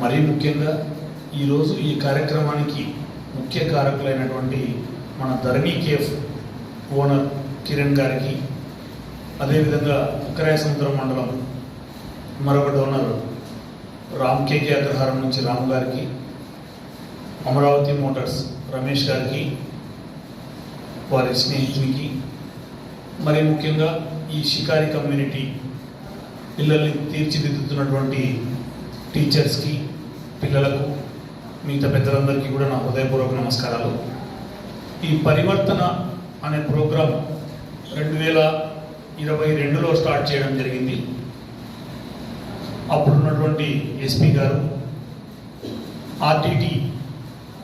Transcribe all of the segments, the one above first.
మరీ ముఖ్యంగా ఈరోజు ఈ కార్యక్రమానికి ముఖ్య కారకులైనటువంటి మన ధరణి కేఫ్ ఓనర్ కిరణ్ గారికి, అదేవిధంగా ఉక్కరాయ సముద్రం మండలం మరొక డోనర్ రామ్ కేకే అగ్రహారం నుంచి రాము గారికి, అమరావతి మోటార్స్ రమేష్ గారికి, వారి స్నేహితునికి, మరీ ముఖ్యంగా ఈ షికారి కమ్యూనిటీ పిల్లల్ని తీర్చిదిద్దుతున్నటువంటి టీచర్స్కి, పిల్లలకు, మిగతా పెద్దలందరికీ కూడా నా హృదయపూర్వక నమస్కారాలు. ఈ పరివర్తన అనే ప్రోగ్రాం 2022లో స్టార్ట్ చేయడం జరిగింది. అప్పుడున్నటువంటి ఎస్పీ గారు, ఆర్టీటీ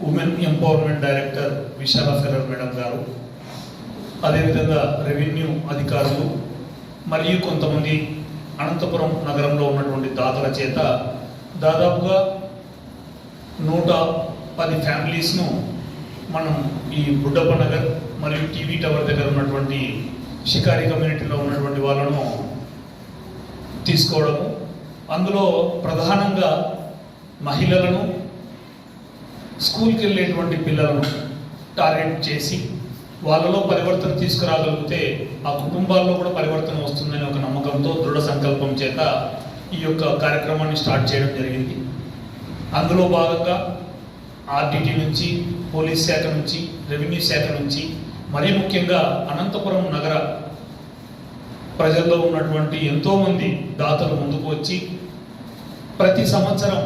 ఉమెన్ ఎంపవర్మెంట్ డైరెక్టర్ విశాల ఫెరర్ మేడం గారు, అదేవిధంగా రెవెన్యూ అధికారులు మరియు కొంతమంది అనంతపురం నగరంలో ఉన్నటువంటి దాతల చేత దాదాపుగా 110 ఫ్యామిలీస్ను మనం ఈ బుడ్డప్ప నగర్ మరియు టీవీ టవర్ దగ్గర ఉన్నటువంటి షికారి కమ్యూనిటీలో ఉన్నటువంటి వాళ్ళను తీసుకోవడము, అందులో ప్రధానంగా మహిళలను, స్కూల్కి వెళ్ళేటువంటి పిల్లలను టార్గెట్ చేసి వాళ్ళలో పరివర్తన తీసుకురాగలిగితే ఆ కుటుంబాల్లో కూడా పరివర్తన వస్తుందనే ఒక నమ్మకంతో, దృఢ సంకల్పం చేత ఈ యొక్క కార్యక్రమాన్ని స్టార్ట్ చేయడం జరిగింది. అందులో భాగంగా ఆర్టీటీ నుంచి, పోలీస్ శాఖ నుంచి, రెవెన్యూ శాఖ నుంచి, మరీ ముఖ్యంగా అనంతపురం నగర ప్రజల్లో ఉన్నటువంటి ఎంతోమంది దాతలు ముందుకు వచ్చి ప్రతి సంవత్సరం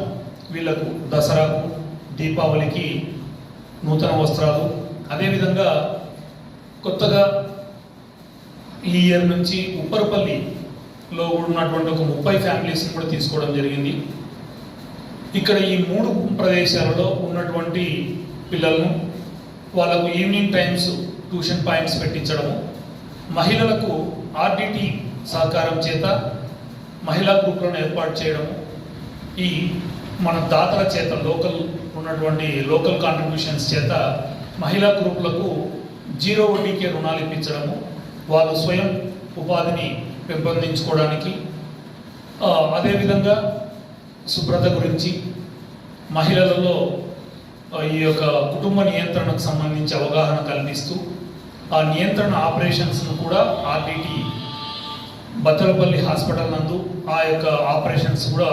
వీళ్లకు దసరాకు, దీపావళికి నూతన వస్త్రాలు, అదేవిధంగా కొత్తగా ఈ ఇయర్ నుంచి ఉప్పరపల్లిలో ఉన్నటువంటి ఒక 30 ఫ్యామిలీస్ని కూడా తీసుకోవడం జరిగింది. ఇక్కడ ఈ 3 ప్రదేశాలలో ఉన్నటువంటి పిల్లలను వాళ్ళకు ఈవినింగ్ టైమ్స్ ట్యూషన్ పాయింట్స్ పెట్టించడము, మహిళలకు ఆర్టీటీ సహకారం చేత మహిళా గ్రూప్లను ఏర్పాటు చేయడము, ఈ మన దాతల చేత లోకల్ కాంట్రిబ్యూషన్స్ చేత మహిళా గ్రూపులకు 0 వడ్డీకే రుణాలు ఇప్పించడము, వాళ్ళు స్వయం ఉపాధిని పెంపొందించుకోవడానికి, అదేవిధంగా శుభ్రత గురించి, మహిళలలో ఈ యొక్క కుటుంబ నియంత్రణకు సంబంధించి అవగాహన కల్పిస్తూ ఆ నియంత్రణ ఆపరేషన్స్ను కూడా ఆర్టీటీ బత్తలపల్లి హాస్పిటల్ నందు ఆ యొక్క ఆపరేషన్స్ కూడా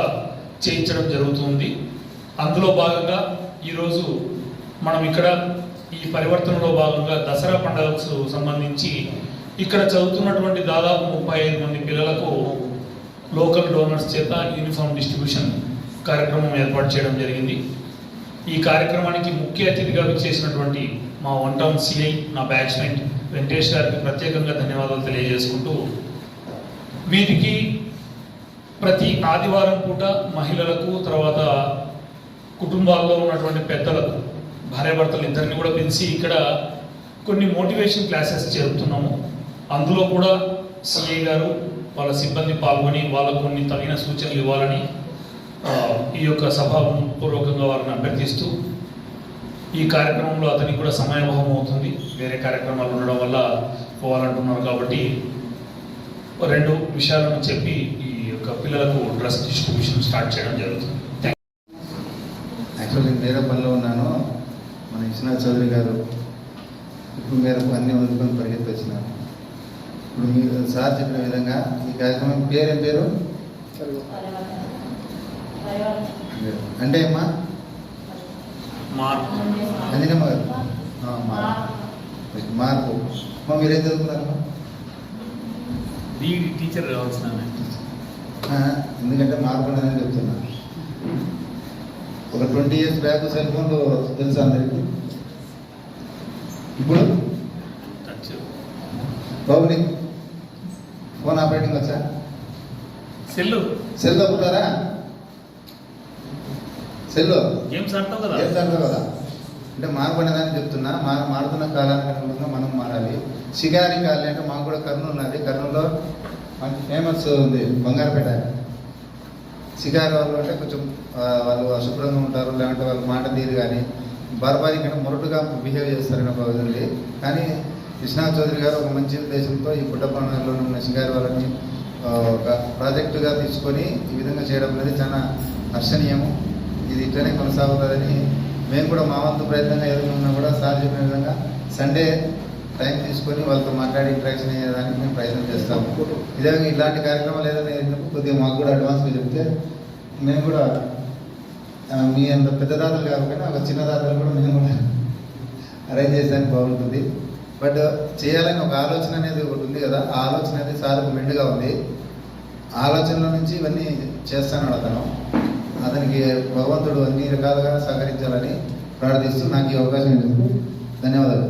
చేయించడం జరుగుతుంది. అందులో భాగంగా ఈరోజు మనం ఇక్కడ ఈ పరివర్తనలో భాగంగా దసరా పండుగకు సంబంధించి ఇక్కడ చదువుతున్నటువంటి దాదాపు 35 మంది పిల్లలకు లోకల్ డోనర్స్ చేత యూనిఫామ్ డిస్ట్రిబ్యూషన్ కార్యక్రమం ఏర్పాటు చేయడం జరిగింది. ఈ కార్యక్రమానికి ముఖ్య అతిథిగా విచ్చేసినటువంటి మా 1 టౌన్ సిఐ, నా బ్యాచ్మెంట్ వెంకటేష్ గారికి ప్రత్యేకంగా ధన్యవాదాలు తెలియజేసుకుంటూ, వీరికి ప్రతి ఆదివారం పూట మహిళలకు, తర్వాత కుటుంబాల్లో ఉన్నటువంటి పెద్దలకు, భార్యాభర్తలు ఇద్దరిని కూడా పిలిచి ఇక్కడ కొన్ని మోటివేషన్ క్లాసెస్ జరుపుతున్నాము. అందులో కూడా సిఐ గారు వాళ్ళ సిబ్బంది పాల్గొని వాళ్ళకు కొన్ని తగిన సూచనలు ఇవ్వాలని ఈ యొక్క సభాపూర్వకంగా వారిని అభ్యర్థిస్తూ, ఈ కార్యక్రమంలో అతనికి కూడా సమయాభావం అవుతుంది, వేరే కార్యక్రమాలు ఉండడం వల్ల పోవాలంటున్నారు కాబట్టి 2 విషయాలను చెప్పి ఈ యొక్క పిల్లలకు డ్రెస్ డిస్ట్రిబ్యూషన్ స్టార్ట్ చేయడం జరుగుతుంది. యాక్చువల్లీ వేరే పనిలో ఉన్నాను. మన విశ్వనాథ్ చౌదరి గారు ఇప్పుడు మేరకు అన్ని వదులుకొని పరిగెత్తి వచ్చినాను. ఇప్పుడు మీరు సార్ చెప్పిన విధంగా ఈ కార్యక్రమం పేరేం పేరు అంటే అమ్మా అంజనమ్మ గారు మార్పు అమ్మా మీరేం చదువుకున్నారమ్మా? టీచర్ కావాల్సిన, ఎందుకంటే మార్పు అని చెప్తున్నా. ఒక 20 years బ్యాక్ సెల్ ఫోన్లు తెలుసా అందరికి? ఇప్పుడు బాబు నీకు ఫోన్ ఆపరేటింగ్ వచ్చా? సెల్ తప్పుతారా? సెల్లో గేమ్స్ ఆడతావు కదా. అంటే మార్పు అనేదాన్ని చెప్తున్నా. మారుతున్న కాలానికి అనుగుణంగా మనం మారాలి. షికారి కాలనీ అంటే మాకు కూడా కర్నూలు ఉన్నది. కర్నూలులో మంచి ఫేమస్ ఉంది బంగారపేట. షికారి వాళ్ళు అంటే కొంచెం వాళ్ళు అశుభ్రంగా ఉంటారు, లేదంటే వాళ్ళ మాట తీరు కానీ బార్బారీ కంటే మొరటుగా బిహేవ్ చేస్తారని ఒక ఉంది. కానీ విశ్వనాథ్ చౌదరి గారు ఒక మంచి ఉద్దేశంతో ఈ పుట్టపల్లిలో ఉన్న షికారి వాళ్ళని ఒక ప్రాజెక్టుగా తీసుకొని ఈ విధంగా చేయడం అనేది చాలా హర్షణీయము. ఇది ఇట్లనే కొనసాగుతుందని మేము కూడా మా వంతు ప్రయత్నంగా ఎదుర్కొన్నా కూడా సార్ చెప్పిన విధంగా సండే టైం తీసుకొని వాళ్ళతో మాట్లాడి ఇంట్రాక్షన్ అయ్యేదానికి మేము ప్రయత్నం చేస్తాము. ఇదే ఇలాంటి కార్యక్రమాలు ఏదైనా జరిగినప్పుడు కొద్దిగా మాకు కూడా అడ్వాన్స్గా చెప్తే మేము కూడా మీ అంత పెద్ద దాతలు కాకపోయినా ఒక చిన్న దాతలు కూడా మేము కూడా అరేంజ్ చేసేదానికి బాగుంటుంది. బట్ చేయాలని ఒక ఆలోచన అనేది ఒకటి ఉంది కదా, ఆ ఆలోచన అనేది సార్కు మెండుగా ఉంది. ఆలోచనల నుంచి ఇవన్నీ చేస్తాను అతనికి భగవంతుడు అన్ని రకాలుగా సహకరించాలని ప్రార్థిస్తూ నాకు ఈ అవకాశం ఇచ్చినందుకు ధన్యవాదాలు.